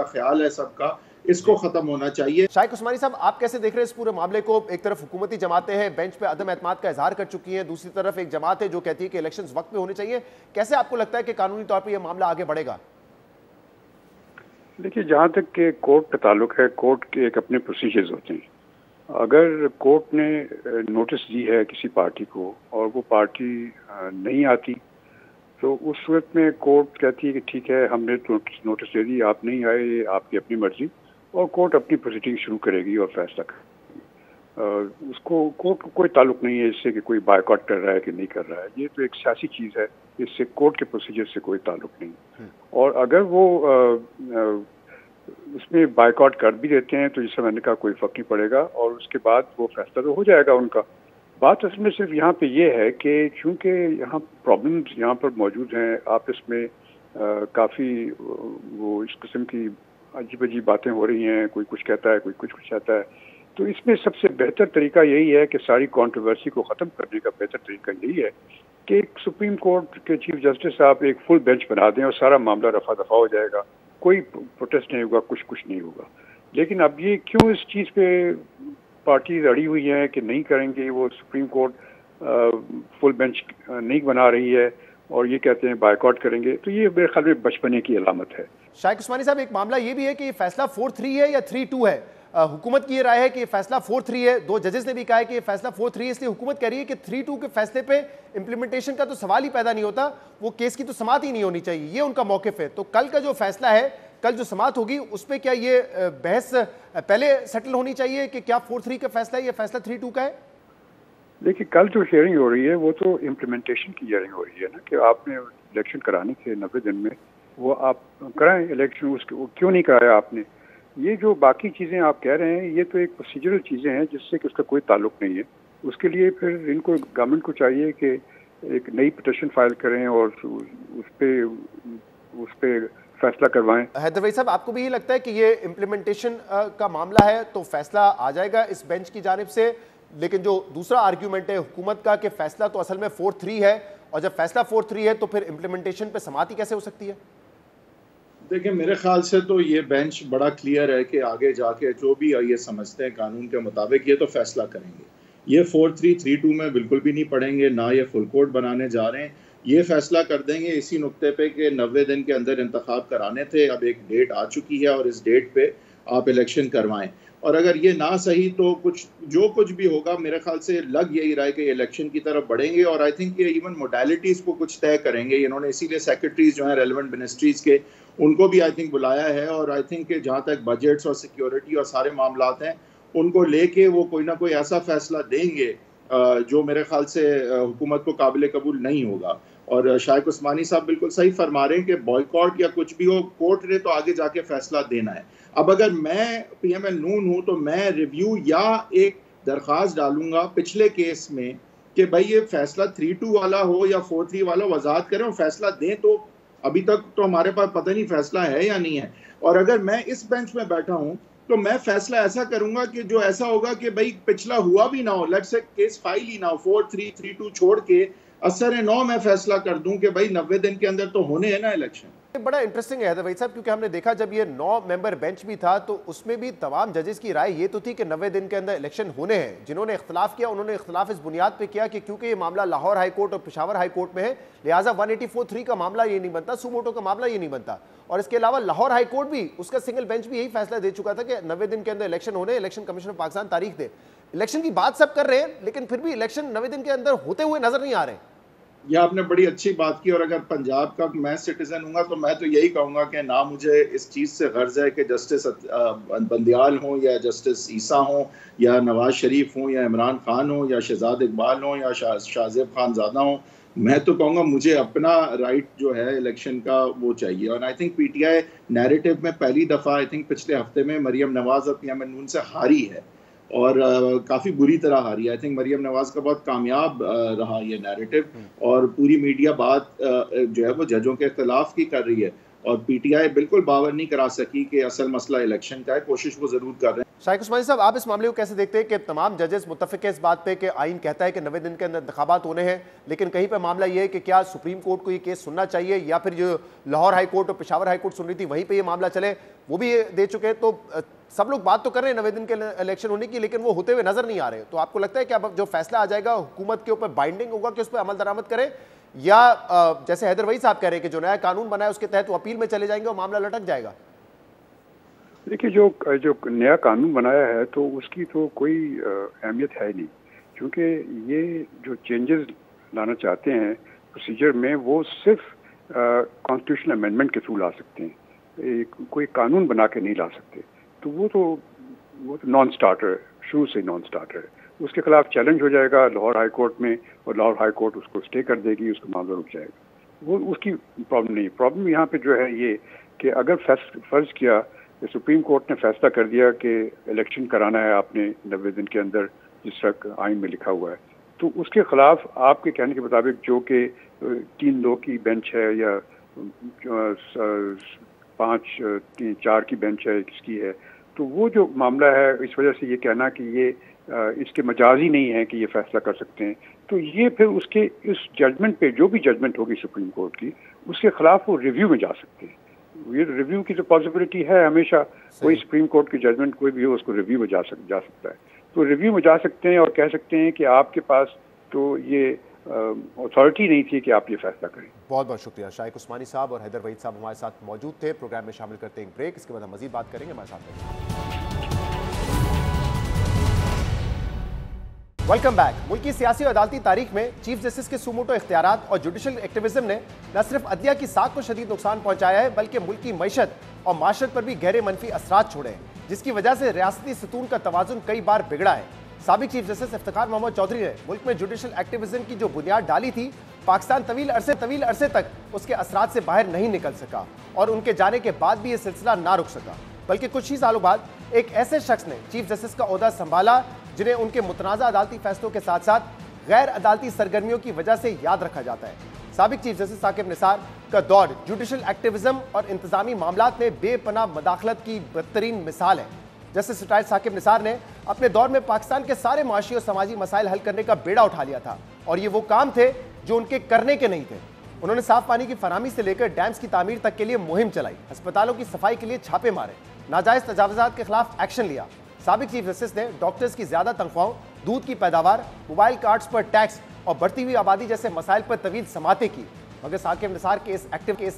ख्याल है सबका, इसको ख़त्म होना चाहिए।
शाइक उस्मानी साहब, आप कैसे देख रहे हैं इस पूरे मामले को? एक तरफ हुकूमती जमातें हैं, बेंच पे अदम एतमाद का इजहार कर चुकी हैं, दूसरी तरफ एक जमात है जो कहती है कि इलेक्शंस वक्त पे होने चाहिए। कैसे आपको लगता है कि कानूनी तौर पर यह मामला आगे बढ़ेगा?
देखिए, जहाँ तक के कोर्ट का ताल्लुक है, कोर्ट के एक अपने प्रोसीजर्स होते हैं। अगर कोर्ट ने नोटिस दी है किसी पार्टी को और वो पार्टी नहीं आती, तो उस सूरत में कोर्ट कहती है कि ठीक है, हमने नोटिस दे दी, आप नहीं आए, ये आपकी अपनी मर्जी, और कोर्ट अपनी प्रोसीडिंग शुरू करेगी और फैसला करेगी। उसको कोर्ट को कोई ताल्लुक नहीं है इससे कि कोई बायकॉट कर रहा है कि नहीं कर रहा है। ये तो एक सियासी चीज़ है, इससे कोर्ट के प्रोसीजर से कोई ताल्लुक नहीं। और अगर वो उसमें बायकॉट कर भी देते हैं तो जिससे मैंने कहा कोई फर्क नहीं पड़ेगा, और उसके बाद वो फैसला तो हो जाएगा उनका। बात असल में सिर्फ यहाँ पे ये है कि चूँकि यहाँ प्रॉब्लम्स यहाँ पर मौजूद हैं, आपस में काफ़ी वो इस किस्म की अजीब अजीब बातें हो रही हैं, कोई कुछ कहता है, कोई कुछ कहता है, तो इसमें सबसे बेहतर तरीका यही है कि सारी कंट्रोवर्सी को ख़त्म करने का बेहतर तरीका यही है कि सुप्रीम कोर्ट के चीफ जस्टिस साहब एक फुल बेंच बना दें और सारा मामला रफा दफा हो जाएगा, कोई प्रोटेस्ट नहीं होगा, कुछ नहीं होगा। लेकिन अब ये क्यों इस चीज़ पे पार्टी अड़ी हुई है कि नहीं करेंगे, वो सुप्रीम कोर्ट फुल बेंच नहीं बना रही है और ये कहते हैं बायकॉट करेंगे, तो ये मेरे ख्याल में बचपने की अलामत है।
शाइक उस्मानी साहब, एक मामला ये भी है कि ये फैसला 4-3 है या 3-2 है। हुकूमत की ये राय है कि ये फैसला 4-3 है, दो जजेस ने भी कहा है कि ये फैसला 4-3 है, इसलिए हुकूमत कह रही है कि 3-2 के फैसले पे इंप्लीमेंटेशन का तो सवाल ही पैदा नहीं होता, वो केस की तो समाअत ही नहीं होनी चाहिए, ये उनका मौक़िफ़ है। तो कल का जो फैसला है, कल जो समाअत होगी, उस पर क्या ये बहस पहले सेटल होनी चाहिए कि क्या 4-3 का फैसला है या फैसला 3-2 का है?
देखिए, कल जो हियरिंग हो रही है वो तो इम्प्लीमेंटेशन की हियरिंग हो रही है ना, कि आपने इलेक्शन कराने थे 90 दिन में, वो आप कराएं इलेक्शन, उसके क्यों नहीं कराया आपने। ये जो बाकी चीज़ें आप कह रहे हैं, ये तो एक प्रोसीजरल चीज़ें हैं जिससे कि उसका कोई ताल्लुक नहीं है। उसके लिए फिर इनको गवर्नमेंट को चाहिए कि एक नई पिटीशन फाइल करें और उस पर फैसला करवाएं।
हैदर भाई साहब, आपको भी ये लगता है कि ये इम्प्लीमेंटेशन का मामला है तो फैसला आ जाएगा इस बेंच की जानिब से, लेकिन जो दूसरा आर्ग्यूमेंट है हुकूमत का कि फैसला तो असल में 4-3 है, और जब फैसला 4-3 है तो फिर इम्प्लीमेंटेशन पे समाअत ही कैसे हो सकती है?
देखिए, मेरे ख्याल से तो ये बेंच बड़ा क्लियर है कि आगे जाके जो भी ये समझते हैं कानून के मुताबिक ये तो फैसला करेंगे। ये 4-3, 3-2 में बिल्कुल भी नहीं पढ़ेंगे, ना ये फुल कोर्ट बनाने जा रहे हैं। ये फैसला कर देंगे इसी नुक्ते पे कि 90 दिन के अंदर इंतखाब कराने थे, अब एक डेट आ चुकी है और इस डेट पे आप इलेक्शन करवाएं। और अगर ये ना सही तो जो कुछ भी होगा, मेरे ख्याल से लग यही रहा है कि इलेक्शन की तरफ बढ़ेंगे, और आई थिंक ये इवन मोडालिटीज़ को कुछ तय करेंगे। इन्होंने इसीलिए सेक्रेटरीज जो हैं रेलेवेंट मिनिस्ट्रीज़ के, उनको भी आई थिंक बुलाया है, और आई थिंक कि जहाँ तक बजट्स और सिक्योरिटी और सारे मामलात हैं, उनको लेके वो कोई ना कोई ऐसा फैसला देंगे जो मेरे ख्याल से हुकूमत को काबिल कबूल नहीं होगा। और शाइक उस्मानी साहब बिल्कुल सही फरमा रहे हैं कि बॉयकॉट या कुछ भी हो, कोर्ट ने तो आगे जाके फैसला देना है। अब अगर मैं PML नून हूँ तो मैं रिव्यू या एक दरख्वास्त डालूंगा पिछले केस में कि भाई ये फैसला 3-2 वाला हो या 4-3 वाला, वजाहत करें और फैसला दें। तो अभी तक तो हमारे पास पता नहीं फैसला है या नहीं है। और अगर मैं इस बेंच में बैठा हूँ तो मैं फैसला ऐसा करूंगा कि जो ऐसा होगा कि भाई पिछला हुआ भी ना हो, लेट्स से केस फाइल ही ना हो, 4-3, 3-2 छोड़ के असर 9 में फैसला कर दूं कि भाई 90 दिन के अंदर तो होने हैं ना इलेक्शन।
बड़ा इंटरेस्टिंग है हैदर भाई साहब, क्योंकि हमने देखा जब ये 9 मेंबर बेंच भी था तो उसमें भी तमाम जजेस की राय ये तो थी कि 90 दिन के अंदर इलेक्शन होने हैं। जिन्होंने इख्तलाफ किया उन्होंने इख्तलाफ इस बुनियाद पे किया कि क्योंकि ये मामला लाहौर हाई कोर्ट और पेशावर हाई कोर्ट में है, लिहाजा 184(3) का मामला ये नहीं बनता, सुमोटो का मामला ये नहीं बनता। और इसके अलावा लाहौर हाई कोर्ट भी, उसका सिंगल बेंच भी यही फैसला दे चुका था कि 90 दिन के अंदर इलेक्शन होने, इलेक्शन कमीशन ऑफ पाकिस्तान तारीख दे। इलेक्शन की बात सब कर रहे हैं, लेकिन फिर भी इलेक्शन 90 दिन के अंदर होते हुए नजर नहीं आ रहे।
यह आपने बड़ी अच्छी बात की, और अगर पंजाब का मैं सिटीजन हूँ तो मैं तो यही कहूँगा कि ना मुझे इस चीज़ से गर्ज है कि जस्टिस बंदियाल हों या जस्टिस ईसा हों या नवाज शरीफ हों या इमरान खान हों या शहजाद इकबाल हों या शाहजेब खानजादा हों। मैं तो कहूँगा मुझे अपना राइट जो है इलेक्शन का वो चाहिए। और आई थिंक PTI नैरेटिव में पहली दफ़ा आई थिंक पिछले हफ्ते में मरियम नवाज़ और PML नून से हारी है, और काफ़ी बुरी तरह हारी है। आई थिंक मरियम नवाज़ का बहुत कामयाब रहा ये नैरेटिव, और पूरी मीडिया बात जो है वो जजों के खिलाफ की कर रही है, और PTI बिल्कुल बावर नहीं करा सकी कि असल मसला इलेक्शन का है। कोशिश वो ज़रूर कर रहे हैं।
शाइक उस्मानी साहब, आप इस मामले को कैसे देखते हैं कि तमाम जजेस मुत्तफिक है इस बात पे कि आइन कहता है कि 90 दिन के अंदर इंतखाबात होने हैं, लेकिन कहीं पे मामला ये है कि क्या सुप्रीम कोर्ट को ये केस सुनना चाहिए या फिर जो लाहौर हाई कोर्ट और पेशावर हाई कोर्ट सुन रही थी वहीं पे ये मामला चले, वो भी ये दे चुके हैं। तो सब लोग बात तो कर रहे हैं 90 दिन के इलेक्शन होने की, लेकिन वो होते हुए नजर नहीं आ रहे। तो आपको लगता है कि अब जो फैसला आ जाएगा हुकूमत के ऊपर बाइंडिंग होगा कि उस पर अमल दरामद करें, या जैसे हैदर वही साहब कह रहे हैं कि जो नया कानून बना है उसके तहत वो अपील में चले जाएंगे और मामला लटक जाएगा?
देखिए, जो नया कानून बनाया है तो उसकी तो कोई अहमियत है नहीं, क्योंकि ये जो चेंजेस लाना चाहते हैं प्रोसीजर में वो सिर्फ कॉन्स्टिट्यूशनल अमेंडमेंट के थ्रू ला सकते हैं, कोई कानून बना के नहीं ला सकते। तो वो तो नॉन स्टार्टर, शुरू से नॉन स्टार्टर है। उसके खिलाफ चैलेंज हो जाएगा लाहौर हाई कोर्ट में और लाहौर हाई कोर्ट उसको स्टे कर देगी, उसका मामला रुक जाएगा। वो उसकी प्रॉब्लम नहीं। प्रॉब्लम यहाँ पे जो है ये कि अगर फर्ज किया सुप्रीम कोर्ट ने फैसला कर दिया कि इलेक्शन कराना है आपने 90 दिन के अंदर जिस तरह आइन में लिखा हुआ है, तो उसके खिलाफ आपके कहने के मुताबिक जो कि 3 लोग की बेंच है या 5-3-4 की बेंच है, किसकी है, तो वो जो मामला है इस वजह से ये कहना कि ये इसके मजाजी नहीं है कि ये फैसला कर सकते हैं, तो ये फिर उसके इस जजमेंट पे जो भी जजमेंट होगी सुप्रीम कोर्ट की उसके खिलाफ वो रिव्यू में जा सकते हैं। ये रिव्यू की तो पॉसिबिलिटी है हमेशा, कोई सुप्रीम कोर्ट की जजमेंट कोई भी हो उसको रिव्यू में जा सकता है। तो रिव्यू में जा सकते हैं और कह सकते हैं कि आपके पास तो ये अथॉरिटी नहीं थी कि आप ये फैसला करें।
बहुत बहुत शुक्रिया। शाइक उस्मानी साहब और हैदर वहीद साहब हमारे साथ मौजूद थे। प्रोग्राम में शामिल करते हैं एक ब्रेक, इसके बाद हम मजीद बात करेंगे। हमारे साथ वेलकम बैक। मुल्क की सियासी और अदालती तारीख में चीफ जस्टिस के सुमोटो इख्तियारात और जुडिशल एक्टिविज्म ने न सिर्फ अदलिया की साख को शदीद नुकसान पहुंचाया है, बल्कि मुल्क की मईशत और माशरत पर भी गहरे मनफी असरात छोड़े हैं, जिसकी वजह से रियासती सतून का तवाजुन कई बार बिगड़ा है। साबिक चीफ जस्टिस इफ्तिखार मोहम्मद चौधरी ने मुल्क में जुडिशल एक्टिविज्म की जो बुनियाद डाली थी, पाकिस्तान तवील अरसे तक उसके असरात से बाहर नहीं निकल सका और उनके जाने के बाद भी यह सिलसिला ना रुक सका, बल्कि कुछ ही सालों बाद एक ऐसे शख्स ने चीफ जस्टिस का ओहदा संभाला जिन्हें उनके मुतनाज़ा अदालती फैसलों के साथ साथ गैर अदालती सरगर्मियों की वजह से याद रखा जाता है। साबिक चीफ जस्टिस साकिब निसार का दौर जुडिशल एक्टिविज्म और इंतजामी मामलात में बेपनाह मदाखलत की बदतरीन मिसाल है। जस्टिस रिटायर्ड साकिब निसार ने अपने दौर में पाकिस्तान के सारे माशी और समाजी मसाइल हल करने का बेड़ा उठा लिया था, और ये वो काम थे जो उनके करने के नहीं थे। उन्होंने साफ पानी की फराहमी से लेकर डैम्स की तामीर तक के लिए मुहिम चलाई, अस्पतालों की सफाई के लिए छापे मारे, नाजायज तजावुजात के खिलाफ एक्शन लिया। साबिक चीफ जस्टिस ने डॉक्टर्स की ज्यादा तनख्वाहों, दूध की पैदावार, मोबाइल कार्ड्स पर टैक्स और बढ़ती हुई आबादी जैसे मसाइल पर तवील समातें की। मगर साकिब निसार के इस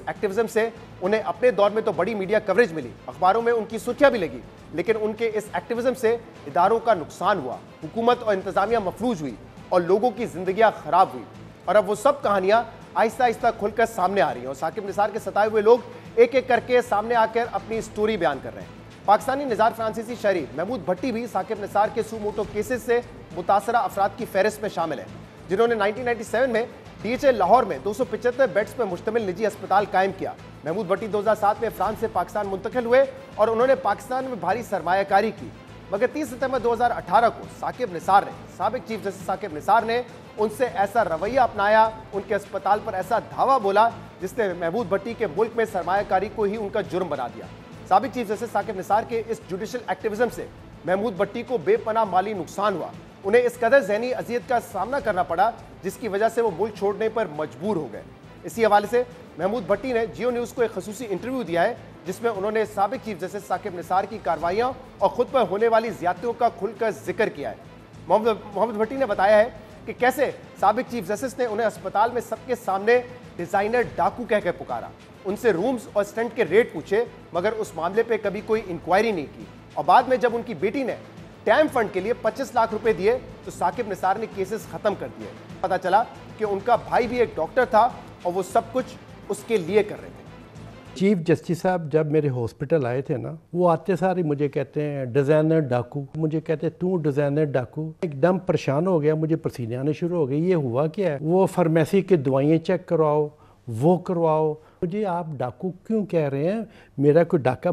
एक्टिविज्म से उन्हें अपने दौर में तो बड़ी मीडिया कवरेज मिली, अखबारों में उनकी सुर्खियां भी लगी, लेकिन उनके इस एक्टिविज्म से इदारों का नुकसान हुआ, हुकूमत और इंतजामिया मफलूज हुई और लोगों की जिंदगियां खराब हुई। और अब वो सब कहानियां आहिस्ता आहिस्ता खुलकर सामने आ रही हैं और साकिब निसार के सताए हुए लोग एक एक करके सामने आकर अपनी स्टोरी बयान कर रहे हैं। पाकिस्तानी निज़ार फ्रांसीसी शहरी महमूद भट्टी भी साकिब निसार के सुमोटो केसेस से मुतासरा अफराद की फहरिस्त में शामिल है, जिन्होंने 1997 में DHA लाहौर में 275 बेड्स पर मुश्तमिल निजी अस्पताल कायम किया। महमूद भट्टी 2007 में फ्रांस से पाकिस्तान मुंतकिल हुए और उन्होंने पाकिस्तान में भारी सरमायाकारी की। मगर 30 सितंबर 2018 को साबिक चीफ जस्टिस साकिब निसार ने उनसे ऐसा रवैया अपनाया, उनके अस्पताल पर ऐसा धावा बोला जिसने महमूद भट्टी के मुल्क में सरमायाकारी को ही उनका जुर्म बना दिया। साबिक चीफ जस्टिस साकिब निसार के इस जुडिशल एक्टिविज्म से महमूद भट्टी को बेपनाह माली नुकसान हुआ। उन्हें इस कदर ज़हनी अजियत का सामना करना पड़ा जिसकी वजह से वो मुल्क छोड़ने पर मजबूर हो गए। इसी हवाले से महमूद भट्टी ने जियो न्यूज़ को एक खसूसी इंटरव्यू दिया है, जिसमें उन्होंने साबिक चीफ जस्टिस साकिब निसार की कार्रवाइयाँ और खुद पर होने वाली ज़्यादतियों का खुलकर जिक्र किया है। मोहम्मद भट्टी ने बताया है कि कैसे साबिक चीफ जस्टिस ने उन्हें अस्पताल में सबके सामने डिज़ाइनर डाकू कहकर पुकारा, उनसे रूम्स और स्टंट के रेट पूछे, मगर उस मामले पे कभी कोई इंक्वायरी नहीं की। और बाद में जब उनकी बेटी ने टैम फंड के लिए 25 लाख रुपए दिए तो साकिब निसार ने केसेस खत्म कर दिए। पता चला कि उनका भाई भी एक डॉक्टर था और वो सब कुछ उसके लिए कर रहे थे।
चीफ जस्टिस साहब जब मेरे हॉस्पिटल आए थे ना, वो आते सारे मुझे कहते हैं डिज़ाइनर डाकू, मुझे कहते हैं तू डिज़ाइनर डाकू। एकदम परेशान हो गया, मुझे पसीने आने शुरू हो गए। ये हुआ क्या है? वो फार्मेसी की दवाइयाँ चेक करवाओ, वो करवाओ। मुझे आप डाकू क्यों कह रहे हैं? मेरा कोई डाका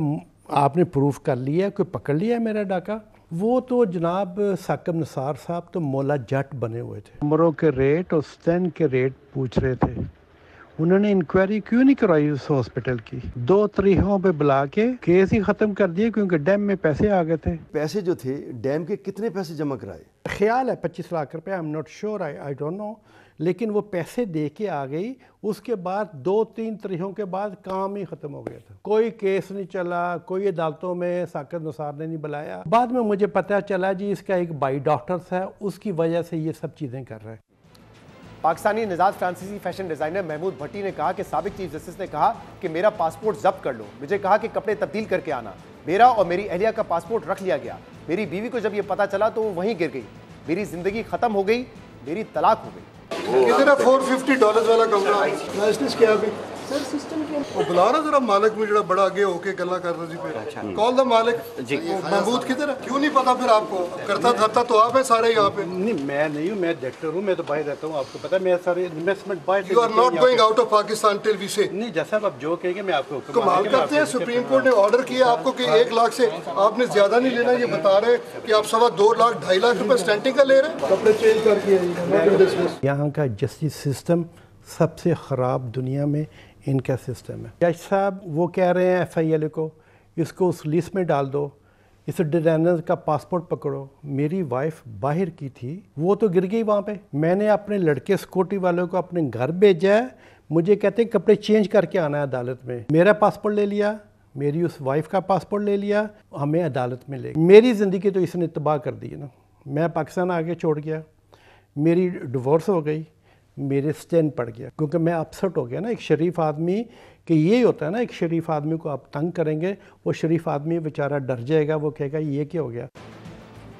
आपने प्रूफ कर लिया, कोई पकड़ लिया है मेरा डाका? वो तो जनाब साकिब निसार साहब तो मौला जट बने हुए थे। उम्रों के रेट और स्टैंड के रेट पूछ रहे थे। उन्होंने इंक्वायरी क्यों नहीं करवाई उस हॉस्पिटल की? 2 तारीखों पे बुला के केस ही खत्म कर दिए क्योंकि डैम में पैसे आ गए थे।
पैसे जो थे डैम के कितने पैसे जमा कराए?
ख्याल है 25 लाख रुपए, I am not sure, I don't know, लेकिन वो पैसे दे के आ गई। उसके बाद 2-3 तारीखों के बाद काम ही ख़त्म हो गया था। कोई केस नहीं चला, कोई अदालतों में साकिब निसार ने नहीं बुलाया। बाद में मुझे पता चला जी इसका एक भाई डॉक्टर है, उसकी वजह से ये सब चीज़ें कर रहे हैं।
पाकिस्तानी निजात फ्रांसीसी फैशन डिजाइनर महमूद भट्टी ने कहा कि साबिक चीफ जस्टिस ने कहा कि मेरा पासपोर्ट जब्त कर लो, मुझे कहा कि कपड़े तब्दील करके आना। मेरा और मेरी अहलिया का पासपोर्ट रख लिया गया। मेरी बीवी को जब ये पता चला तो वो वहीं गिर गई। मेरी जिंदगी खत्म हो गई, मेरी तलाक हो गई।
कितना $450 वाला कमरा लाइसेंस क्या भी
सर सिस्टम के
ਉਹ ਬੁਲਾ ਨਾ ਜਰਾ ਮਾਲਕ ਨੂੰ ਜਿਹੜਾ ਬੜਾ ਅੱਗੇ ਹੋ ਕੇ ਗੱਲਾਂ ਕਰ ਰਿਹਾ ਸੀ ਫਿਰ कॉल द मालिक जी महमूद किधर है? क्यों नहीं पता फिर आपको? करता धरता तो आप है सारे यहाँ पे।
नहीं मैं नहीं हूँ, मैं डायरेक्टर हूँ, मैं तो बाहर रहता हूँ, आपको पता है मैं सारे इन्वेस्टमेंट बाहर।
You are not going out of Pakistan till we say.
नहीं जैसा आप जो कहेंगे मैं आपको
कमाल करते हैं। सुप्रीम कोर्ट ने ऑर्डर किया आपको कि 1 लाख से आपने ज्यादा नहीं लेना। ये बता रहे कि आप 2.25 लाख 2.5 लाख रुपए स्टैंटिंग का ले रहे हैं। कपड़े चेंज करके
यहाँ का जस्टिस सिस्टम सबसे ख़राब दुनिया में इनका सिस्टम है। जज साहब वो कह रहे हैं FILA को इसको उस लिस्ट में डाल दो, इस डिजाइनर का पासपोर्ट पकड़ो। मेरी वाइफ बाहर की थी, वो तो गिर गई वहाँ पे। मैंने अपने लड़के सिक्योरिटी वालों को अपने घर भेजा है, मुझे कहते हैं कपड़े चेंज करके आना है अदालत में। मेरा पासपोर्ट ले लिया, मेरी उस वाइफ का पासपोर्ट ले लिया, हमें अदालत में ले गए। मेरी ज़िंदगी तो इसने तबाह कर दी ना। मैं पाकिस्तान आगे छोड़ गया, मेरी डिवोर्स हो गई, मेरे स्टैंड पड़ गया क्योंकि मैं अपसेट हो गया ना। एक शरीफ आदमी कि यही होता है ना, एक शरीफ आदमी को आप तंग करेंगे, वो शरीफ आदमी बेचारा डर जाएगा, वो कहेगा ये क्या हो गया।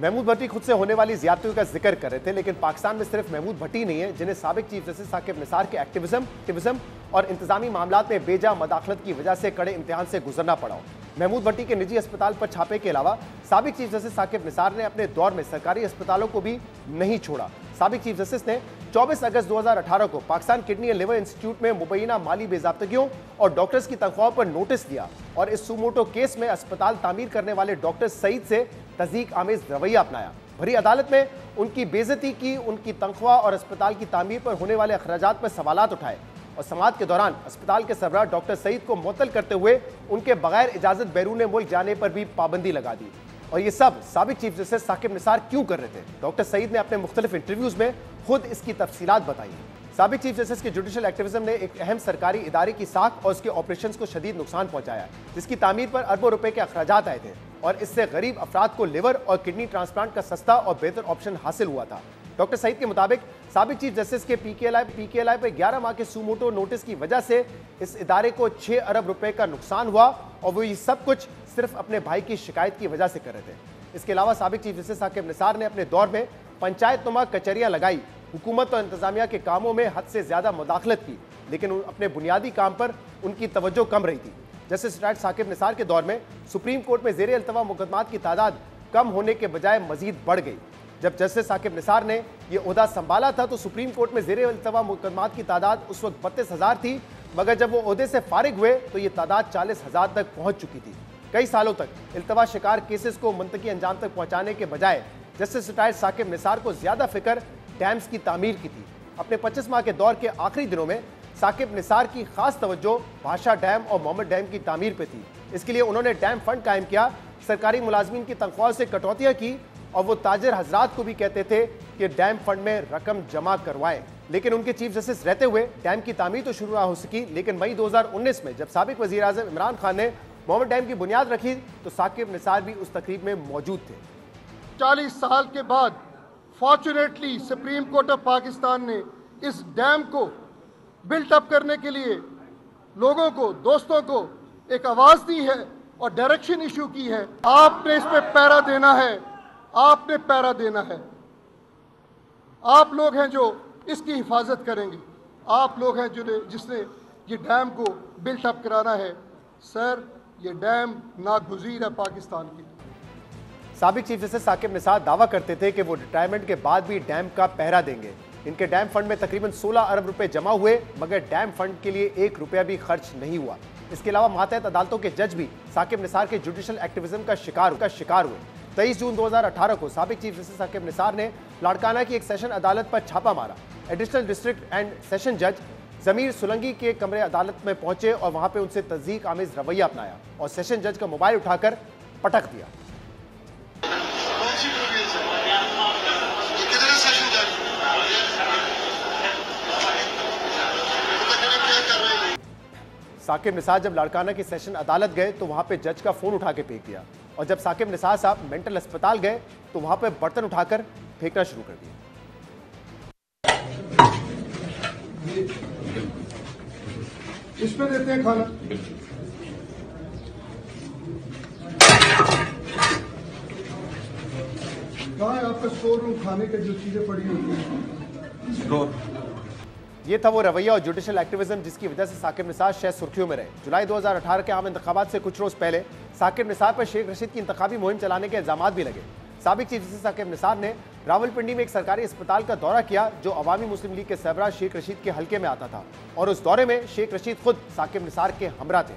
महमूद भट्टी खुद से होने वाली ज्यादतियों का जिक्र कर रहे थे, लेकिन पाकिस्तान में सिर्फ महमूद भट्टी नहीं है जिन्हें साबिक चीफ जस्टिस साकिब निसार के एक्टिविज्म और इंतजामी मामलात में बेजा मदाखलत की वजह से कड़े इम्तिहान से गुजरना पड़ा हो। महमूद भट्टी के निजी अस्पताल पर छापे के अलावा साबिक चीफ जस्टिस साकिब निसार ने अपने दौर में सरकारी अस्पतालों को भी नहीं छोड़ा। साबिक चीफ जस्टिस ने 24 अगस्त 2018 को Pakistan kidney and liver institute में मुबैना माली बेज़ाब्तगियों और डॉक्टर्स की तनख्वाहों पर नोटिस दिया और इस सुमोटो केस में अस्पताल तामीर करने वाले डॉक्टर सईद से तज़दीक आमेज रवैया अपनाया। भरी अदालत में उनकी बेइज्जती की, उनकी तनख्वाह और अस्पताल की तामीर पर होने वाले अखराजात पर सवालात उठाए और समाअत के दौरान अस्पताल के सरबराह डॉक्टर सईद को मुअत्तल करते हुए उनके बगैर इजाजत बैरून मुल्क जाने पर भी पाबंदी लगा दी। और ये सब साबिक चीफ जस्टिस साकिब निसार क्यों कर रहे थे? डॉक्टर सईद ने अपने मुख्तलिफ इंटरव्यूज में खुद इसकी तफसीलात बताई। साबिक चीफ जस्टिस के जुडिशल एक्टिविज्म ने एक अहम सरकारी इदारे की साख और उसके ऑपरेशंस को शदीद नुकसान पहुंचाया, जिसकी तामीर पर अरबों रुपए के अखराजात आए थे और इससे गरीब अफराद को लिवर और किडनी ट्रांसप्लांट का सस्ता और बेहतर ऑप्शन हासिल हुआ था। डॉक्टर सईद के मुताबिक साबिक चीफ जस्टिस के PKLI पर 11 माह के सुमोटो नोटिस की वजह से इस इदारे को 6 अरब रुपए का नुकसान हुआ और वो ये सब कुछ सिर्फ अपने भाई की शिकायत की वजह से कर रहे थे। इसके अलावा साबिक चीफ जस्टिस साकिब निसार ने अपने दौर में पंचायतनुमा कचहरियां लगाई, हुकूमत और इंतजामिया के कामों में हद से ज्यादा मुदाखलत की, लेकिन अपने बुनियादी काम पर उनकी तवज्जो कम रही थी। जस्टिस रिटायर्ड साकिब निसार के दौर में सुप्रीम कोर्ट में ज़ेरे अल्तवा मुकदमात की तादाद कम होने के बजाय मजीद बढ़ गई। जब जस्टिस साकिब निसार ने यह ओहदा संभाला था तो सुप्रीम कोर्ट में ज़ेरे अल्तवा मुकदमात की तादाद उस वक्त 32,000 थी, मगर जब वो ओहदे से फारिग हुए तो ये तादाद 40,000 तक पहुंच चुकी थी। कई सालों तक इल्तवा शिकार केसेस को मुंतकी अंजाम तक पहुंचाने के बजाय जस्टिस रिटायर्ड साकिब निसार को ज्यादा फिक्र डैम्स की तामीर की थी। अपने 25 माह के दौर के आखिरी दिनों में साकिब निसार की खास तवज्जो भाषा डैम और मोहम्मद डैम की तामीर पे थी। इसके लिए उन्होंने डैम फंड कायम किया, सरकारी मुलाजमीन की तनख्वाह से कटौतियां की और वो ताजिर हजरात को भी कहते थे कि डैम फंड में रकम जमा करवाएं। लेकिन उनके चीफ जस्टिस रहते हुए डैम की तामीर तो शुरू ना हो सकी, लेकिन मई 2019 में जब साबिक वजीर आज़म इमरान खान ने मोहम्मद डैम की बुनियाद रखी तो साकिब निसार भी उस तकरीब में मौजूद थे।
40 साल के बाद fortunately supreme court of Pakistan ने इस डैम को बिल्ट अप करने के लिए लोगों को, दोस्तों को एक आवाज़ दी है और डायरेक्शन इशू की है। आपने इस पे पैरा देना है, आपने पैरा देना है। आप लोग हैं जो इसकी हिफाजत करेंगे, आप लोग हैं जिसने ये डैम को बिल्ट अप कराना है। सर, ये डैम नागुज़ीर है पाकिस्तान की।
साबिक चीफ जस्टिस साकिब निसार दावा करते थे कि वो रिटायरमेंट के बाद भी डैम का पहरा देंगे। इनके डैम फंड में तकरीबन 16 अरब रुपए जमा हुए, मगर डैम फंड के लिए 1 रुपया भी खर्च नहीं हुआ। इसके अलावा मातहत अदालतों के जज भी साकिब निसार के जुडिशल एक्टिविज्म का शिकार हुए। 23 जून 2018 को साबिक चीफ जस्टिस साकिब निसार ने लाड़काना की एक सेशन अदालत पर छापा मारा। एडिशनल डिस्ट्रिक्ट एंड सेशन जज जमीर सुलंगी के कमरे अदालत में पहुंचे और वहां पे उनसे तज़दीक आमेज रवैया अपनाया और सेशन जज का मोबाइल उठाकर पटक दिया। साकिब निसार जब लाड़काना की सेशन अदालत गए तो वहां पे जज का फोन उठा के फेंक दिया और जब साकिब निसार साहब मेंटल अस्पताल गए तो वहां पे बर्तन उठाकर फेंकना शुरू कर दिया।
इसमें देते हैं खाना। कहाँ है आपका स्टोर रूम, खाने के जो चीजें पड़ी होती हैं?
ये था वो रवैया और जुडिशल एक्टिविज्म जिसकी वजह से साकिब निसार शायद सुर्खियों में रहे। जुलाई 2018 के आम इंतखाबात से कुछ रोज पहले साकिब निसार पर शेख रशीद की इंतखाबी मुहिम चलाने के इल्जाम भी लगे। साबिक चीफ जस्टिस साकिब निसार ने रावलपिंडी में एक सरकारी अस्पताल का दौरा किया जो अवामी मुस्लिम लीग के सरबराह शेख रशीद के हल्के में आता था और उस दौरे में शेख रशीद खुद साकिब निसार के हमरा थे।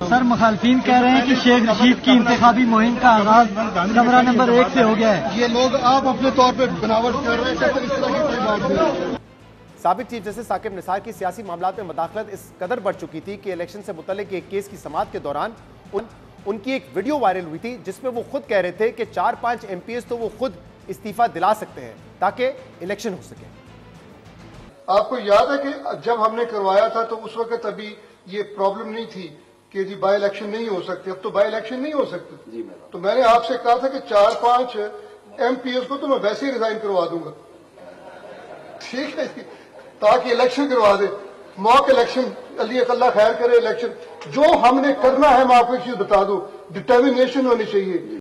सर, मुखालफिन कह रहे हैं कि शेख रशीद की इंतखाबी मुहिम का आगाज कमरा नंबर 1 से हो गया है।
ये लोग आप अपने तौर पर बनावट कर रहे हैं, इस तरह की कोई बात नहीं।
साबिक चीफ जस्टिस साकिब निसार की सियासी मामलात में मदाखलत इस कदर बढ़ चुकी थी कि इलेक्शन से मुतल्लिक एक केस की समाअत के दौरान उनकी एक वीडियो वायरल हुई थी जिसमें वो खुद कह रहे थे कि 4-5 MPs तो वो खुद इस्तीफा दिला सकते हैं ताकि इलेक्शन हो सके।
आपको याद है कि जब हमने करवाया था तो उस वक्त अभी ये प्रॉब्लम नहीं थी कि जी बाई इलेक्शन नहीं हो सकते। अब तो बाई इलेक्शन नहीं हो सकते जी। तो मैंने आपसे कहा था कि 4-5 MPs को तो मैं वैसे ही रिजाइन करवा दूंगा, ठीक है जी, ताकि इलेक्शन करवा दे, मॉक इलेक्शन, अल्लाह खैर करे इलेक्शन। जो हमने करना है मैं आपको एक चीज बता दूं, डिटर्मिनेशन होनी चाहिए।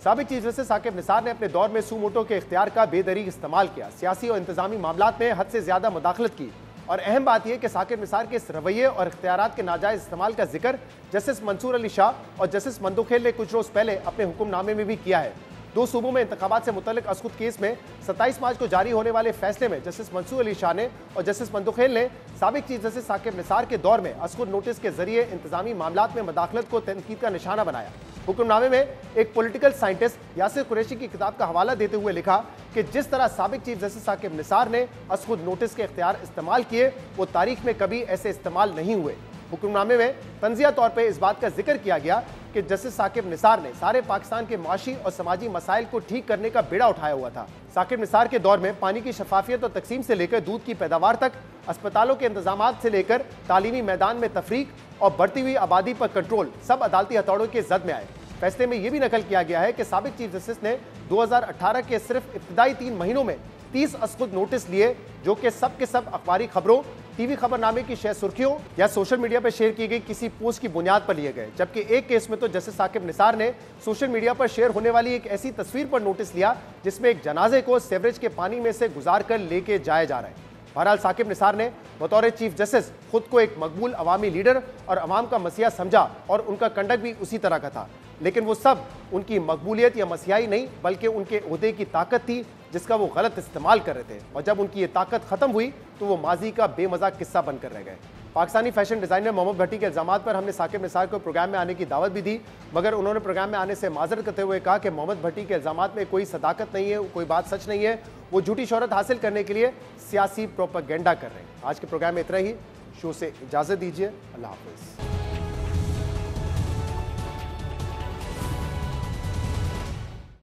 साबिक चीफ जस्टिस साकिब निसार ने अपने दौर में सूमोटो के इख्तियार का बेदरीग इस्तेमाल किया, सियासी और इंतजामी मामलात में हद से ज्यादा मुदाखलत की और अहम बात यह कि साकिब निसार के इस रवैये और इख्तियारात के नाजायज इस्तेमाल का जिक्र जस्टिस मंसूर अली शाह और जस्टिस मंदुखेल ने कुछ रोज पहले अपने हुक्मनामे में भी किया है। 2 सूबों में इंतखाबात से मुतल्लिक अस्कुद केस में 27 मार्च को जारी होने वाले फैसले में जस्टिस मंसूर अली शाह ने और जस्टिस मंदुखेल ने साबिक चीफ जस्टिस साकिब निसार के दौर में अस्कुद नोटिस के जरिए इंतजामी मामलात में मदाखलत को तनकीद का निशाना बनाया। हुक्मनामे में एक पॉलिटिकल साइंटिस्ट यासिर कुरैशी की किताब का हवाला देते हुए लिखा कि जिस तरह साबिक चीफ जस्टिस साकिब निसार ने अस्कुद नोटिस के इख्तियार इस्तेमाल किए वो तारीख में कभी ऐसे इस्तेमाल नहीं हुए। हुक्मनामे में तंजिया तौर पर इस बात का जिक्र किया गया कि जस्टिस साकिब निसार ने सारे पाकिस्तान के माशी और समाजी मसाइल को ठीक करने का बेड़ा उठाया हुआ था। साकिब निसार के दौर में पानी की शफाफियत और तकसीम से लेकर दूध की पैदावार तक, अस्पतालों के इंतजाम से लेकर तालीमी मैदान में तफरीक और बढ़ती हुई आबादी पर कंट्रोल सब अदालती हथौड़ों के जद में आए। फैसले में यह भी नकल किया गया है कि साबिक चीफ जस्टिस ने 2018 के सिर्फ इब्तिदाई 3 महीनों में 30 अस्कुद नोटिस लिए जो कि सब के सब अखबारी खबरों, टीवी खबरनामे की शेयर सुर्खियों या सोशल मीडिया पर शेयर की गई किसी पोस्ट की बुनियाद पर लिए गए। जबकि एक केस में तो जस्टिस साकिब निसार ने सोशल मीडिया पर शेयर होने वाली एक ऐसी तस्वीर पर नोटिस लिया जिसमें एक जनाजे को सेवरेज के पानी में से गुजार कर लेके जाया जा रहा है। बहरहाल साकिब निसार ने बतौर चीफ जस्टिस खुद को एक मकबूल अवामी लीडर और अवाम का मसीहा समझा और उनका कंडक्ट भी उसी तरह का था, लेकिन वो सब उनकी मकबूलियत या मसीहाई नहीं बल्कि उनके ओहदे की ताकत थी जिसका वो गलत इस्तेमाल कर रहे थे और जब उनकी ये ताकत खत्म हुई तो वो माजी का बेमज़ा किस्सा बनकर रह गए। पाकिस्तानी फैशन डिज़ाइनर मोहम्मद भट्टी के इल्ज़ामात पर हमने साकिब निसार को प्रोग्राम में आने की दावत भी दी, मगर उन्होंने प्रोग्राम में आने से माजरत करते हुए कहा कि मोहम्मद भट्टी के इल्ज़ामात में कोई सदाकत नहीं है, कोई बात सच नहीं है, वो झूठी शोहरत हासिल करने के लिए सियासी प्रोपेगेंडा कर रहे हैं। आज के प्रोग्राम में इतना ही। शो से इजाज़त दीजिए। अल्लाह हाफ़िज़।